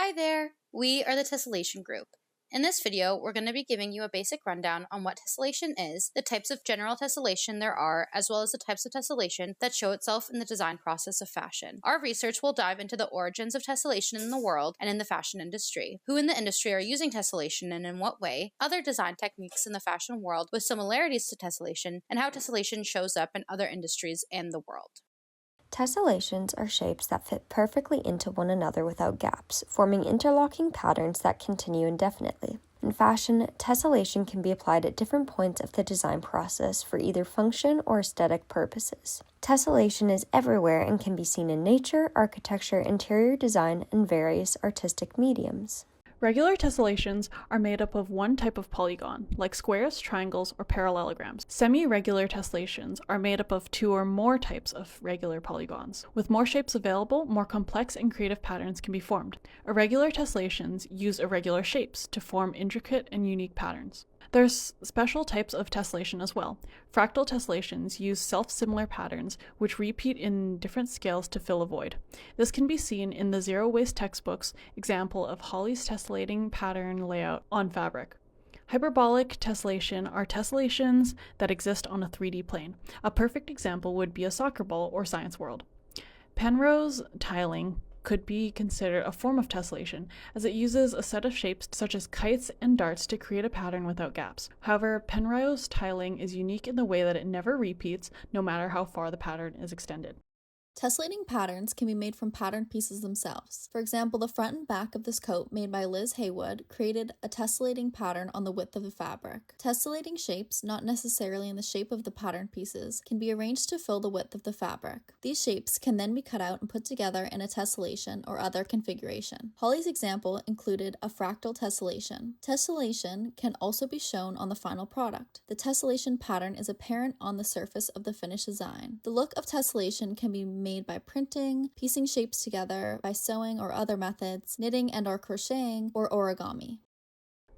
Hi there! We are the Tessellation group. In this video, we're going to be giving you a basic rundown on what tessellation is, the types of general tessellation there are, as well as the types of tessellation that show itself in the design process of fashion. Our research will dive into the origins of tessellation in the world and in the fashion industry, who in the industry are using tessellation and in what way, other design techniques in the fashion world with similarities to tessellation, and how tessellation shows up in other industries and the world. Tessellations are shapes that fit perfectly into one another without gaps, forming interlocking patterns that continue indefinitely. In fashion, tessellation can be applied at different points of the design process for either function or aesthetic purposes. Tessellation is everywhere and can be seen in nature, architecture, interior design, and various artistic mediums. Regular tessellations are made up of one type of polygon, like squares, triangles, or parallelograms. Semi-regular tessellations are made up of two or more types of regular polygons. With more shapes available, more complex and creative patterns can be formed. Irregular tessellations use irregular shapes to form intricate and unique patterns. There's special types of tessellation as well. Fractal tessellations use self-similar patterns which repeat in different scales to fill a void. This can be seen in the zero-waste textbook's example of Holly's tessellating pattern layout on fabric. Hyperbolic tessellation are tessellations that exist on a 3D plane. A perfect example would be a soccer ball or Science World. Penrose tiling could be considered a form of tessellation, as it uses a set of shapes such as kites and darts to create a pattern without gaps. However, Penrose tiling is unique in the way that it never repeats, no matter how far the pattern is extended. Tessellating patterns can be made from pattern pieces themselves. For example, the front and back of this coat made by Liz Haywood created a tessellating pattern on the width of the fabric. Tessellating shapes, not necessarily in the shape of the pattern pieces, can be arranged to fill the width of the fabric. These shapes can then be cut out and put together in a tessellation or other configuration. Holly's example included a fractal tessellation. Tessellation can also be shown on the final product. The tessellation pattern is apparent on the surface of the finished design. The look of tessellation can be made by printing, piecing shapes together, by sewing or other methods, knitting and/or crocheting, or origami.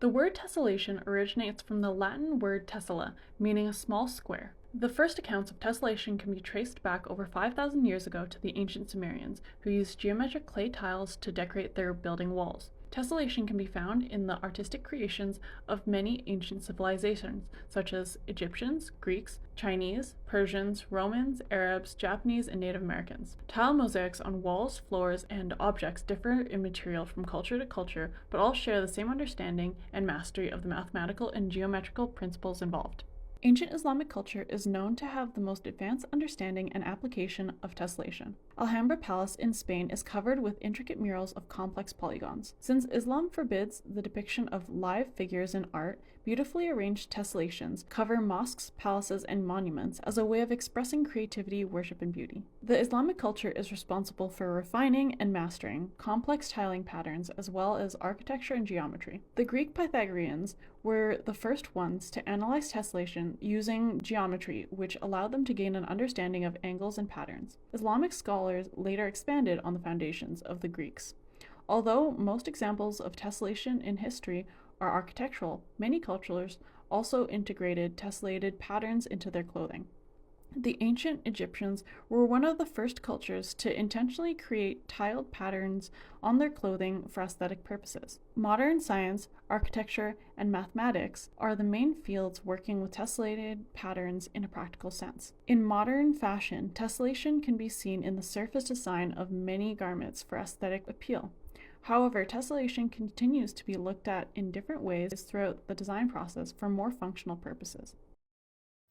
The word tessellation originates from the Latin word tessella, meaning a small square. The first accounts of tessellation can be traced back over 5,000 years ago to the ancient Sumerians, who used geometric clay tiles to decorate their building walls. Tessellation can be found in the artistic creations of many ancient civilizations, such as Egyptians, Greeks, Chinese, Persians, Romans, Arabs, Japanese, and Native Americans. Tile mosaics on walls, floors, and objects differ in material from culture to culture, but all share the same understanding and mastery of the mathematical and geometrical principles involved. Ancient Islamic culture is known to have the most advanced understanding and application of tessellation. Alhambra Palace in Spain is covered with intricate murals of complex polygons. Since Islam forbids the depiction of live figures in art, beautifully arranged tessellations cover mosques, palaces, and monuments as a way of expressing creativity, worship, and beauty. The Islamic culture is responsible for refining and mastering complex tiling patterns as well as architecture and geometry. The Greek Pythagoreans were the first ones to analyze tessellation using geometry, which allowed them to gain an understanding of angles and patterns. Islamic scholars later expanded on the foundations of the Greeks. Although most examples of tessellation in history are architectural, many cultures also integrated tessellated patterns into their clothing. The ancient Egyptians were one of the first cultures to intentionally create tiled patterns on their clothing for aesthetic purposes. Modern science, architecture, and mathematics are the main fields working with tessellated patterns in a practical sense. In modern fashion, tessellation can be seen in the surface design of many garments for aesthetic appeal. However, tessellation continues to be looked at in different ways throughout the design process for more functional purposes.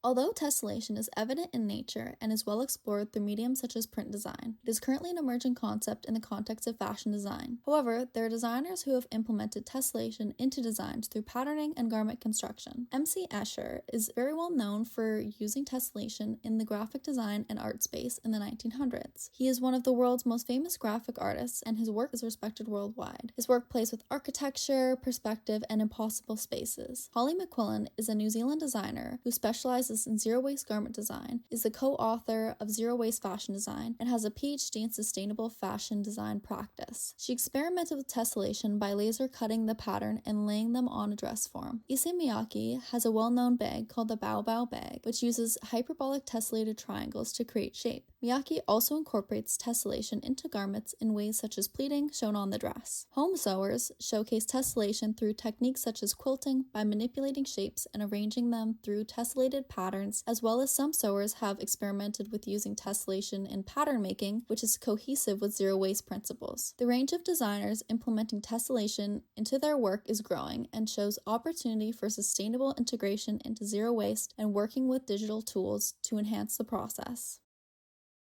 Although tessellation is evident in nature and is well explored through mediums such as print design, it is currently an emerging concept in the context of fashion design. However, there are designers who have implemented tessellation into designs through patterning and garment construction. M.C. Escher is very well known for using tessellation in the graphic design and art space in the 1900s. He is one of the world's most famous graphic artists, and his work is respected worldwide. His work plays with architecture, perspective, and impossible spaces. Holly McQuillan is a New Zealand designer who specializes specializes in zero-waste garment design, is the co-author of Zero Waste Fashion Design, and has a PhD in sustainable fashion design practice. She experimented with tessellation by laser cutting the pattern and laying them on a dress form. Issey Miyake has a well-known bag called the Bao Bao bag, which uses hyperbolic tessellated triangles to create shape. Miyake also incorporates tessellation into garments in ways such as pleating, shown on the dress. Home sewers showcase tessellation through techniques such as quilting by manipulating shapes and arranging them through tessellated patterns, as well as some sewers have experimented with using tessellation in pattern making, which is cohesive with zero waste principles. The range of designers implementing tessellation into their work is growing and shows opportunity for sustainable integration into zero waste and working with digital tools to enhance the process.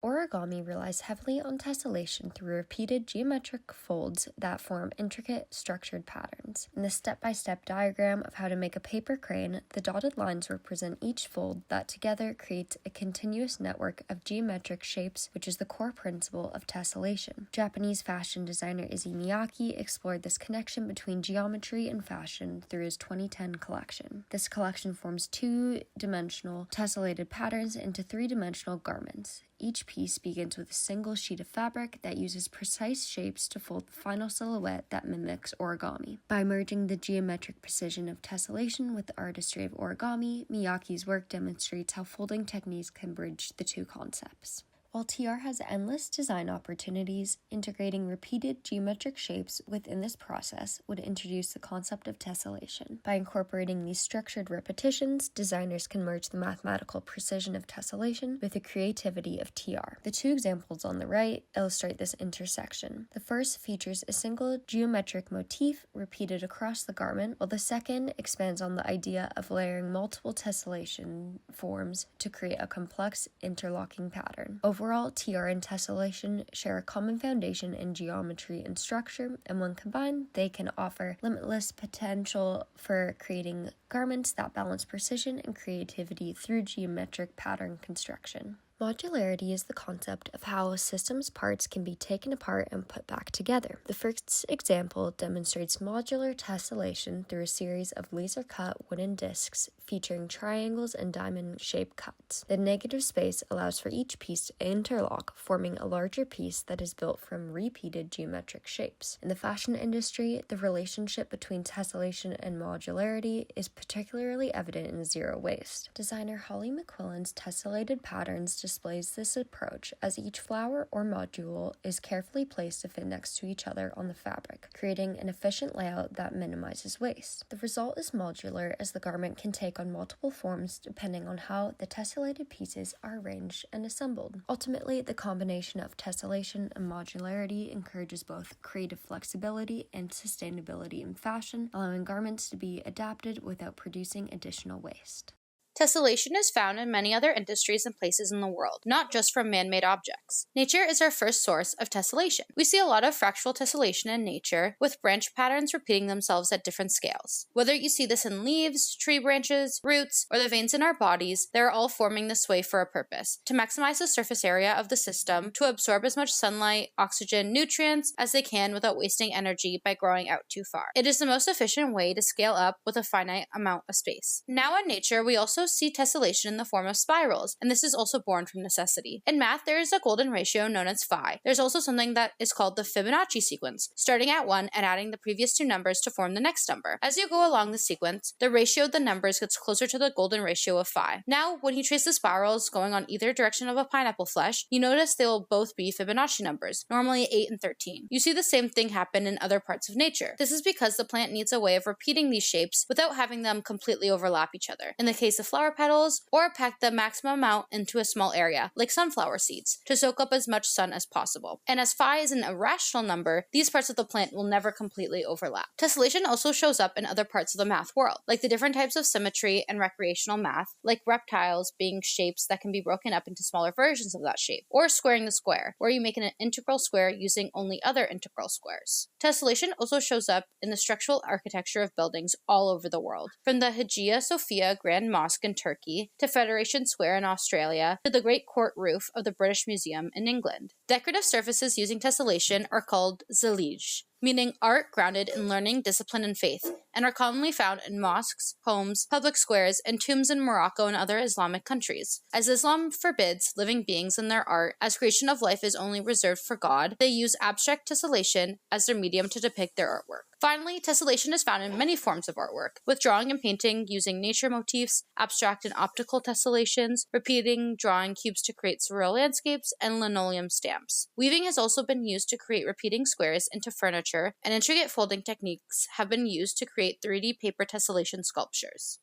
Origami relies heavily on tessellation through repeated geometric folds that form intricate, structured patterns. In the step-by-step diagram of how to make a paper crane, the dotted lines represent each fold that together creates a continuous network of geometric shapes, which is the core principle of tessellation. Japanese fashion designer Issey Miyake explored this connection between geometry and fashion through his 2010 collection. This collection forms two-dimensional tessellated patterns into three-dimensional garments. Each piece begins with a single sheet of fabric that uses precise shapes to fold the final silhouette that mimics origami. By merging the geometric precision of tessellation with the artistry of origami, Miyake's work demonstrates how folding techniques can bridge the two concepts. While TR has endless design opportunities, integrating repeated geometric shapes within this process would introduce the concept of tessellation. By incorporating these structured repetitions, designers can merge the mathematical precision of tessellation with the creativity of TR. The two examples on the right illustrate this intersection. The first features a single geometric motif repeated across the garment, while the second expands on the idea of layering multiple tessellation forms to create a complex interlocking pattern. Overall, TR and tessellation share a common foundation in geometry and structure, and when combined, they can offer limitless potential for creating garments that balance precision and creativity through geometric pattern construction. Modularity is the concept of how a system's parts can be taken apart and put back together. The first example demonstrates modular tessellation through a series of laser-cut wooden discs featuring triangles and diamond-shaped cuts. The negative space allows for each piece to interlock, forming a larger piece that is built from repeated geometric shapes. In the fashion industry, the relationship between tessellation and modularity is particularly evident in zero waste. Designer Holly McQuillan's tessellated patterns displays this approach, as each flower or module is carefully placed to fit next to each other on the fabric, creating an efficient layout that minimizes waste. The result is modular, as the garment can take on multiple forms depending on how the tessellated pieces are arranged and assembled. Ultimately, the combination of tessellation and modularity encourages both creative flexibility and sustainability in fashion, allowing garments to be adapted without producing additional waste. Tessellation is found in many other industries and places in the world, not just from man-made objects. Nature is our first source of tessellation. We see a lot of fractal tessellation in nature, with branch patterns repeating themselves at different scales. Whether you see this in leaves, tree branches, roots, or the veins in our bodies, they are all forming this way for a purpose: to maximize the surface area of the system, to absorb as much sunlight, oxygen, nutrients as they can without wasting energy by growing out too far. It is the most efficient way to scale up with a finite amount of space. Now in nature, we also see tessellation in the form of spirals, and this is also born from necessity. In math, there is a golden ratio known as phi. There's also something that is called the Fibonacci sequence, starting at 1 and adding the previous two numbers to form the next number. As you go along the sequence, the ratio of the numbers gets closer to the golden ratio of phi. Now, when you trace the spirals going on either direction of a pineapple flesh, you notice they will both be Fibonacci numbers, normally 8 and 13. You see the same thing happen in other parts of nature. This is because the plant needs a way of repeating these shapes without having them completely overlap each other. In the case of flower petals, or pack the maximum amount into a small area, like sunflower seeds, to soak up as much sun as possible. And as phi is an irrational number, these parts of the plant will never completely overlap. Tessellation also shows up in other parts of the math world, like the different types of symmetry and recreational math, like reptiles being shapes that can be broken up into smaller versions of that shape, or squaring the square, where you make an integral square using only other integral squares. Tessellation also shows up in the structural architecture of buildings all over the world, from the Hagia Sophia Grand Mosque in Turkey to Federation Square in Australia to the Great Court Roof of the British Museum in England. Decorative surfaces using tessellation are called zalij, meaning art grounded in learning, discipline, and faith. and are commonly found in mosques, homes, public squares, and tombs in Morocco and other Islamic countries. As Islam forbids living beings in their art, as creation of life is only reserved for God, they use abstract tessellation as their medium to depict their artwork. Finally, tessellation is found in many forms of artwork, with drawing and painting using nature motifs, abstract and optical tessellations, repeating drawing cubes to create surreal landscapes, and linoleum stamps. Weaving has also been used to create repeating squares into furniture, and intricate folding techniques have been used to create 3D paper tessellation sculptures.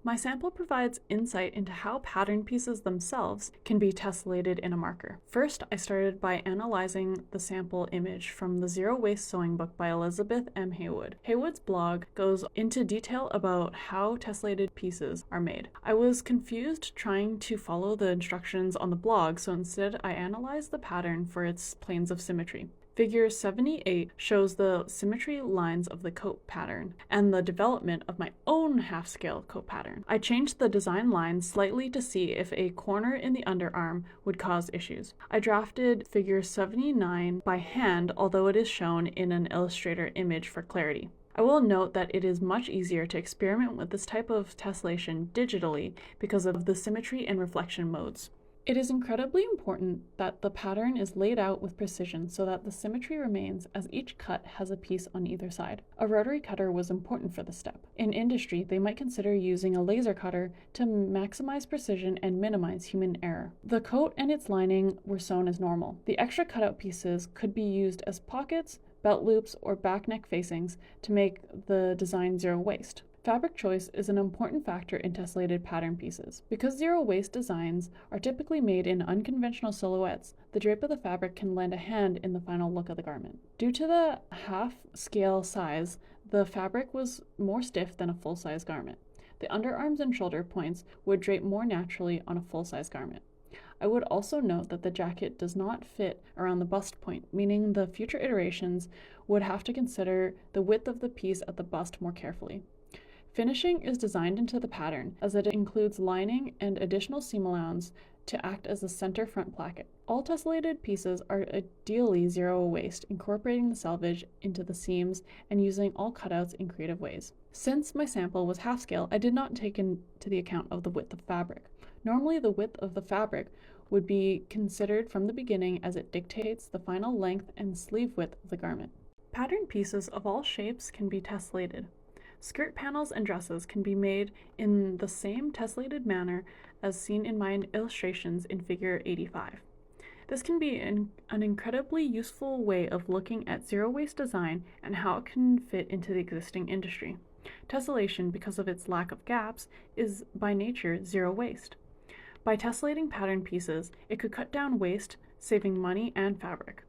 My sample provides insight into how pattern pieces themselves can be tessellated in a marker. First, I started by analyzing the sample image from the Zero Waste Sewing Book by Elizabeth M. Haywood. Haywood's blog goes into detail about how tessellated pieces are made. I was confused trying to follow the instructions on the blog, so instead I analyzed the pattern for its planes of symmetry. Figure 78 shows the symmetry lines of the coat pattern and the development of my own half-scale coat pattern. I changed the design line slightly to see if a corner in the underarm would cause issues. I drafted figure 79 by hand, although it is shown in an Illustrator image for clarity. I will note that it is much easier to experiment with this type of tessellation digitally because of the symmetry and reflection modes. It is incredibly important that the pattern is laid out with precision so that the symmetry remains, as each cut has a piece on either side. A rotary cutter was important for this step. In industry, they might consider using a laser cutter to maximize precision and minimize human error. The coat and its lining were sewn as normal. The extra cutout pieces could be used as pockets, belt loops, or back neck facings to make the design zero waste. Fabric choice is an important factor in tessellated pattern pieces. Because zero waste designs are typically made in unconventional silhouettes, the drape of the fabric can lend a hand in the final look of the garment. Due to the half-scale size, the fabric was more stiff than a full-size garment. The underarms and shoulder points would drape more naturally on a full-size garment. I would also note that the jacket does not fit around the bust point, meaning the future iterations would have to consider the width of the piece at the bust more carefully. Finishing is designed into the pattern, as it includes lining and additional seam allowance to act as a center front placket. All tessellated pieces are ideally zero waste, incorporating the selvage into the seams and using all cutouts in creative ways. Since my sample was half scale, I did not take into the account of the width of fabric. Normally, the width of the fabric would be considered from the beginning as it dictates the final length and sleeve width of the garment. Pattern pieces of all shapes can be tessellated. Skirt panels and dresses can be made in the same tessellated manner as seen in my illustrations in figure 85. This can be an incredibly useful way of looking at zero waste design and how it can fit into the existing industry. Tessellation, because of its lack of gaps, is by nature zero waste. By tessellating pattern pieces, it could cut down waste, saving money and fabric.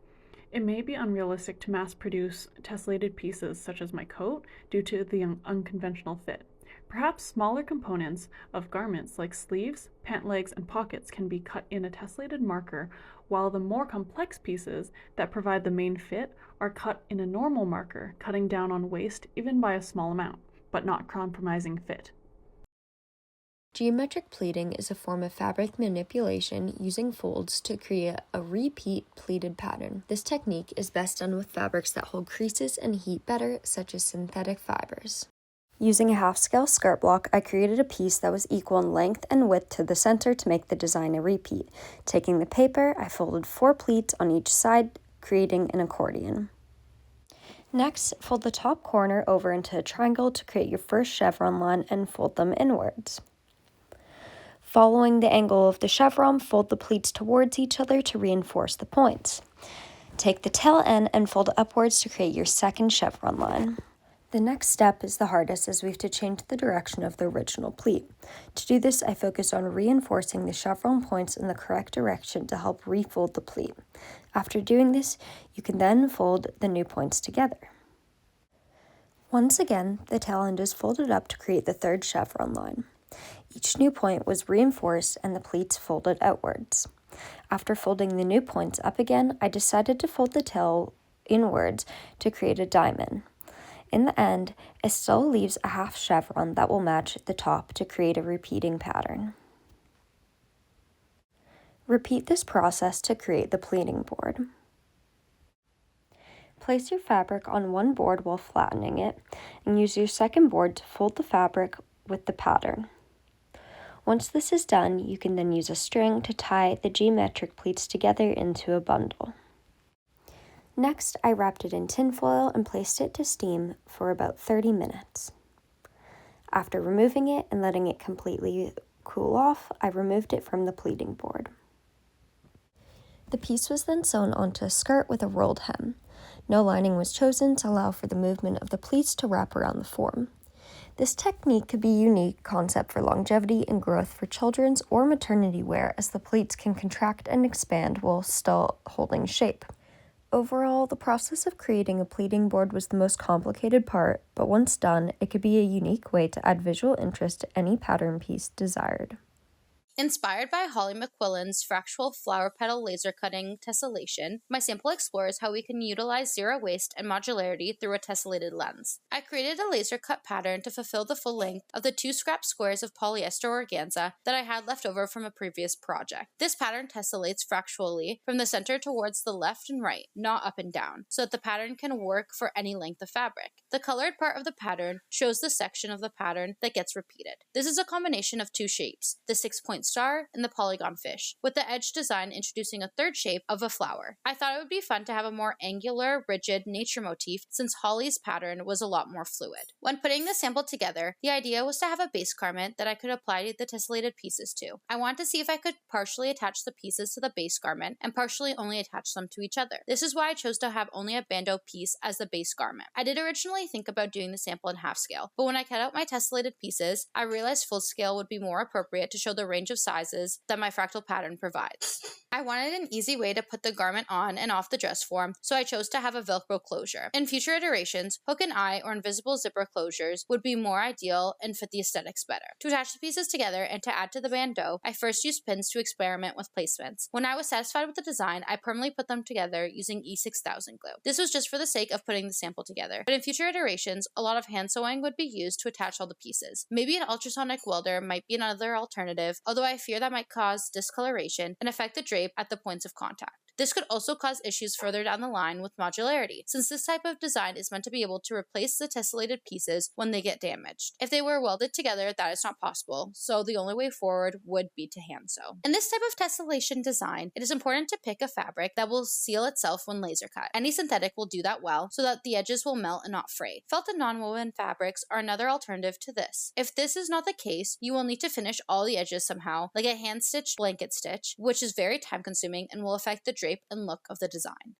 It may be unrealistic to mass-produce tessellated pieces such as my coat due to the unconventional fit. Perhaps smaller components of garments like sleeves, pant legs, and pockets can be cut in a tessellated marker, while the more complex pieces that provide the main fit are cut in a normal marker, cutting down on waste even by a small amount, but not compromising fit. Geometric pleating is a form of fabric manipulation using folds to create a repeat pleated pattern. This technique is best done with fabrics that hold creases and heat better, such as synthetic fibers. Using a half-scale skirt block, I created a piece that was equal in length and width to the center to make the design a repeat. Taking the paper, I folded 4 pleats on each side, creating an accordion. Next, fold the top corner over into a triangle to create your first chevron line and fold them inwards. Following the angle of the chevron, fold the pleats towards each other to reinforce the points. Take the tail end and fold upwards to create your second chevron line. The next step is the hardest, as we have to change the direction of the original pleat. To do this, I focused on reinforcing the chevron points in the correct direction to help refold the pleat. After doing this, you can then fold the new points together. Once again, the tail end is folded up to create the third chevron line. Each new point was reinforced and the pleats folded outwards. After folding the new points up again, I decided to fold the tail inwards to create a diamond. In the end, it still leaves a half chevron that will match the top to create a repeating pattern. Repeat this process to create the pleating board. Place your fabric on one board while flattening it, and use your second board to fold the fabric with the pattern. Once this is done, you can then use a string to tie the geometric pleats together into a bundle. Next, I wrapped it in tinfoil and placed it to steam for about 30 minutes. After removing it and letting it completely cool off, I removed it from the pleating board. The piece was then sewn onto a skirt with a rolled hem. No lining was chosen to allow for the movement of the pleats to wrap around the form. This technique could be a unique concept for longevity and growth for children's or maternity wear, as the pleats can contract and expand while still holding shape. Overall, the process of creating a pleating board was the most complicated part, but once done, it could be a unique way to add visual interest to any pattern piece desired. Inspired by Holly McQuillan's fractal flower petal laser cutting tessellation, my sample explores how we can utilize zero waste and modularity through a tessellated lens. I created a laser cut pattern to fulfill the full length of the 2 scrap squares of polyester organza that I had left over from a previous project. This pattern tessellates fractally from the center towards the left and right, not up and down, so that the pattern can work for any length of fabric. The colored part of the pattern shows the section of the pattern that gets repeated. This is a combination of 2 shapes, the 6-point star and the polygon fish, with the edge design introducing a third shape of a flower. I thought it would be fun to have a more angular, rigid nature motif since Holly's pattern was a lot more fluid. When putting the sample together, the idea was to have a base garment that I could apply the tessellated pieces to. I wanted to see if I could partially attach the pieces to the base garment and partially only attach them to each other. This is why I chose to have only a bandeau piece as the base garment. I did originally think about doing the sample in half scale, but when I cut out my tessellated pieces, I realized full scale would be more appropriate to show the range of sizes that my fractal pattern provides. I wanted an easy way to put the garment on and off the dress form, so I chose to have a Velcro closure. In future iterations, hook and eye or invisible zipper closures would be more ideal and fit the aesthetics better. To attach the pieces together and to add to the bandeau, I first used pins to experiment with placements. When I was satisfied with the design, I permanently put them together using E6000 glue. This was just for the sake of putting the sample together, but in future iterations, a lot of hand sewing would be used to attach all the pieces. Maybe an ultrasonic welder might be another alternative, although I fear that might cause discoloration and affect the drape at the points of contact. This could also cause issues further down the line with modularity, since this type of design is meant to be able to replace the tessellated pieces when they get damaged. If they were welded together, that is not possible, so the only way forward would be to hand sew. In this type of tessellation design, it is important to pick a fabric that will seal itself when laser cut. Any synthetic will do that well, so that the edges will melt and not fray. Felt and non-woven fabrics are another alternative to this. If this is not the case, you will need to finish all the edges somehow, like a hand-stitched blanket stitch, which is very time-consuming and will affect the drape and look of the design.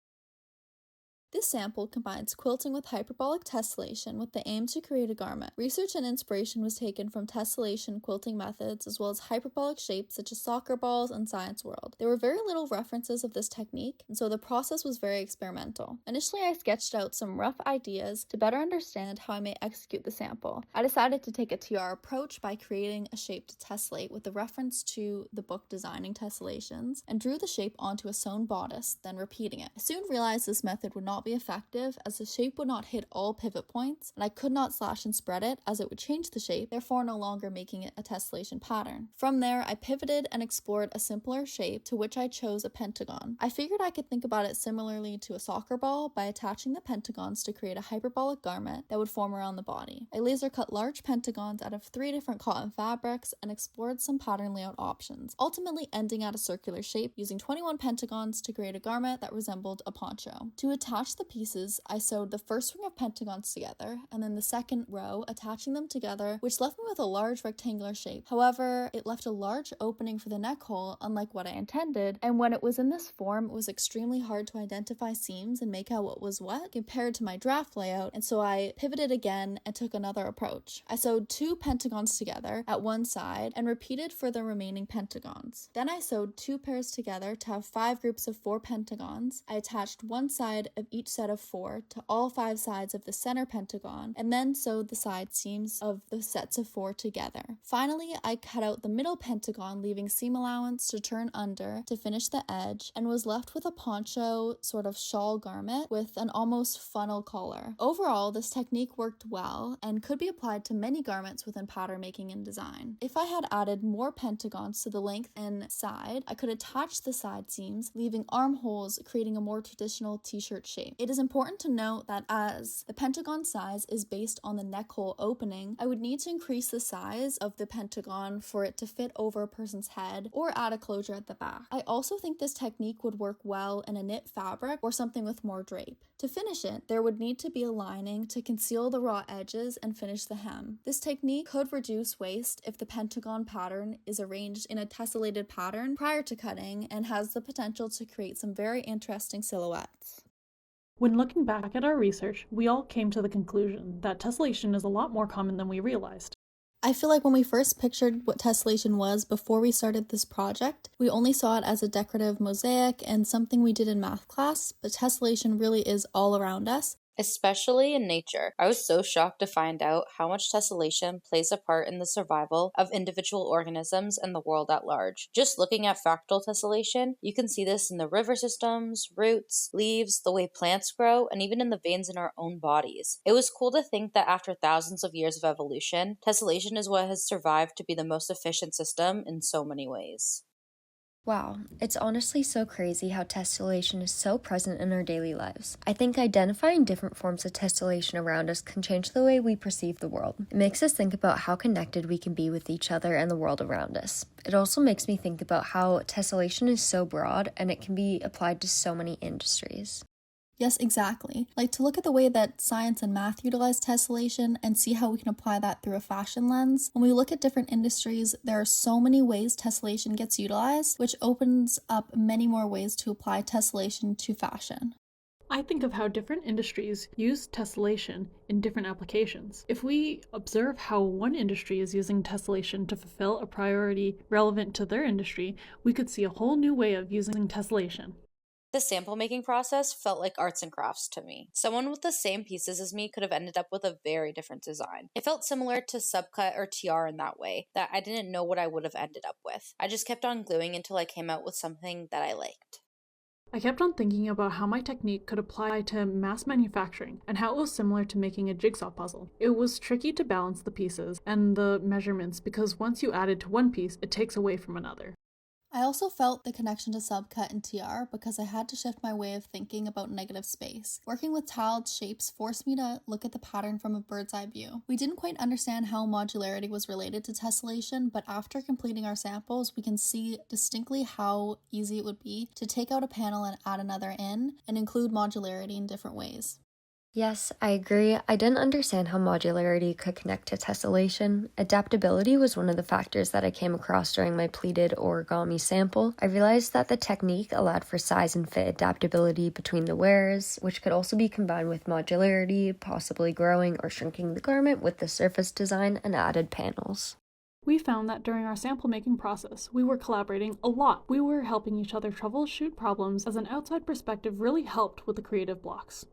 This sample combines quilting with hyperbolic tessellation with the aim to create a garment. Research and inspiration was taken from tessellation quilting methods as well as hyperbolic shapes such as soccer balls and Science World. There were very little references of this technique, and so the process was very experimental. Initially, I sketched out some rough ideas to better understand how I may execute the sample. I decided to take a TR approach by creating a shape to tessellate with a reference to the book Designing Tessellations, and drew the shape onto a sewn bodice, then repeating it. I soon realized this method would not be effective as the shape would not hit all pivot points, and I could not slash and spread it as it would change the shape, therefore no longer making it a tessellation pattern. From there, I pivoted and explored a simpler shape to which I chose a pentagon. I figured I could think about it similarly to a soccer ball by attaching the pentagons to create a hyperbolic garment that would form around the body. I laser cut large pentagons out of 3 different cotton fabrics and explored some pattern layout options, ultimately ending at a circular shape using 21 pentagons to create a garment that resembled a poncho. To attach the pieces, I sewed the first ring of pentagons together and then the second row, attaching them together, which left me with a large rectangular shape. However, it left a large opening for the neck hole, unlike what I intended, and when it was in this form, it was extremely hard to identify seams and make out what was what compared to my draft layout, and so I pivoted again and took another approach. I sewed 2 pentagons together at one side and repeated for the remaining pentagons. Then I sewed 2 pairs together to have 5 groups of 4 pentagons. I attached one side of each set of 4 to all 5 sides of the center pentagon, and then sewed the side seams of the sets of 4 together. Finally, I cut out the middle pentagon, leaving seam allowance to turn under to finish the edge, and was left with a poncho sort of shawl garment with an almost funnel collar. Overall, this technique worked well and could be applied to many garments within pattern making and design. If I had added more pentagons to the length and side, I could attach the side seams, leaving armholes, creating a more traditional t-shirt shape. shape. It is important to note that as the pentagon size is based on the neck hole opening, I would need to increase the size of the pentagon for it to fit over a person's head or add a closure at the back. I also think this technique would work well in a knit fabric or something with more drape. To finish it, there would need to be a lining to conceal the raw edges and finish the hem. This technique could reduce waste if the pentagon pattern is arranged in a tessellated pattern prior to cutting and has the potential to create some very interesting silhouettes. When looking back at our research, we all came to the conclusion that tessellation is a lot more common than we realized. I feel like when we first pictured what tessellation was before we started this project, we only saw it as a decorative mosaic and something we did in math class, but tessellation really is all around us. Especially in nature. I was so shocked to find out how much tessellation plays a part in the survival of individual organisms and the world at large. Just looking at fractal tessellation, you can see this in the river systems, roots, leaves, the way plants grow, and even in the veins in our own bodies. It was cool to think that after thousands of years of evolution, tessellation is what has survived to be the most efficient system in so many ways. Wow, it's honestly so crazy how tessellation is so present in our daily lives. I think identifying different forms of tessellation around us can change the way we perceive the world. It makes us think about how connected we can be with each other and the world around us. It also makes me think about how tessellation is so broad and it can be applied to so many industries. Yes, exactly. Like to look at the way that science and math utilize tessellation and see how we can apply that through a fashion lens. When we look at different industries, there are so many ways tessellation gets utilized, which opens up many more ways to apply tessellation to fashion. I think of how different industries use tessellation in different applications. If we observe how one industry is using tessellation to fulfill a priority relevant to their industry, we could see a whole new way of using tessellation. The sample making process felt like arts and crafts to me. Someone with the same pieces as me could have ended up with a very different design. It felt similar to subcut or TR in that way, that I didn't know what I would have ended up with. I just kept on gluing until I came out with something that I liked. I kept on thinking about how my technique could apply to mass manufacturing and how it was similar to making a jigsaw puzzle. It was tricky to balance the pieces and the measurements because once you added to one piece, it takes away from another. I also felt the connection to subcut and TR because I had to shift my way of thinking about negative space. Working with tiled shapes forced me to look at the pattern from a bird's eye view. We didn't quite understand how modularity was related to tessellation, but after completing our samples, we can see distinctly how easy it would be to take out a panel and add another in and include modularity in different ways. Yes, I agree. I didn't understand how modularity could connect to tessellation. Adaptability was one of the factors that I came across during my pleated origami sample. I realized that the technique allowed for size and fit adaptability between the wearers, which could also be combined with modularity, possibly growing or shrinking the garment with the surface design and added panels. We found that during our sample making process, we were collaborating a lot. We were helping each other troubleshoot problems as an outside perspective really helped with the creative blocks.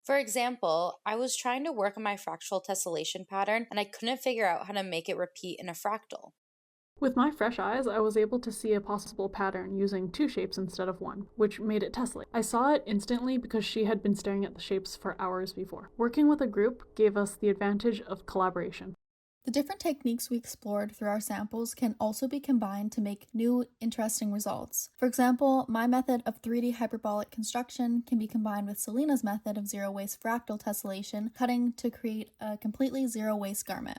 For example, I was trying to work on my fractal tessellation pattern and I couldn't figure out how to make it repeat in a fractal. With my fresh eyes, I was able to see a possible pattern using two shapes instead of one, which made it tessellate. I saw it instantly because she had been staring at the shapes for hours before. Working with a group gave us the advantage of collaboration. The different techniques we explored through our samples can also be combined to make new, interesting results. For example, my method of 3D hyperbolic construction can be combined with Selena's method of zero-waste fractal tessellation, cutting to create a completely zero-waste garment.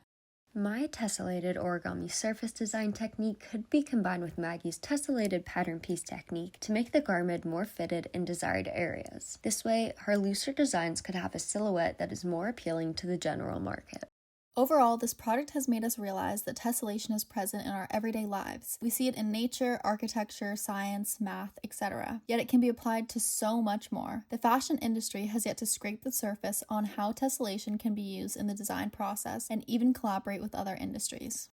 My tessellated origami surface design technique could be combined with Maggie's tessellated pattern piece technique to make the garment more fitted in desired areas. This way, her looser designs could have a silhouette that is more appealing to the general market. Overall, this project has made us realize that tessellation is present in our everyday lives. We see it in nature, architecture, science, math, etc. Yet it can be applied to so much more. The fashion industry has yet to scrape the surface on how tessellation can be used in the design process and even collaborate with other industries.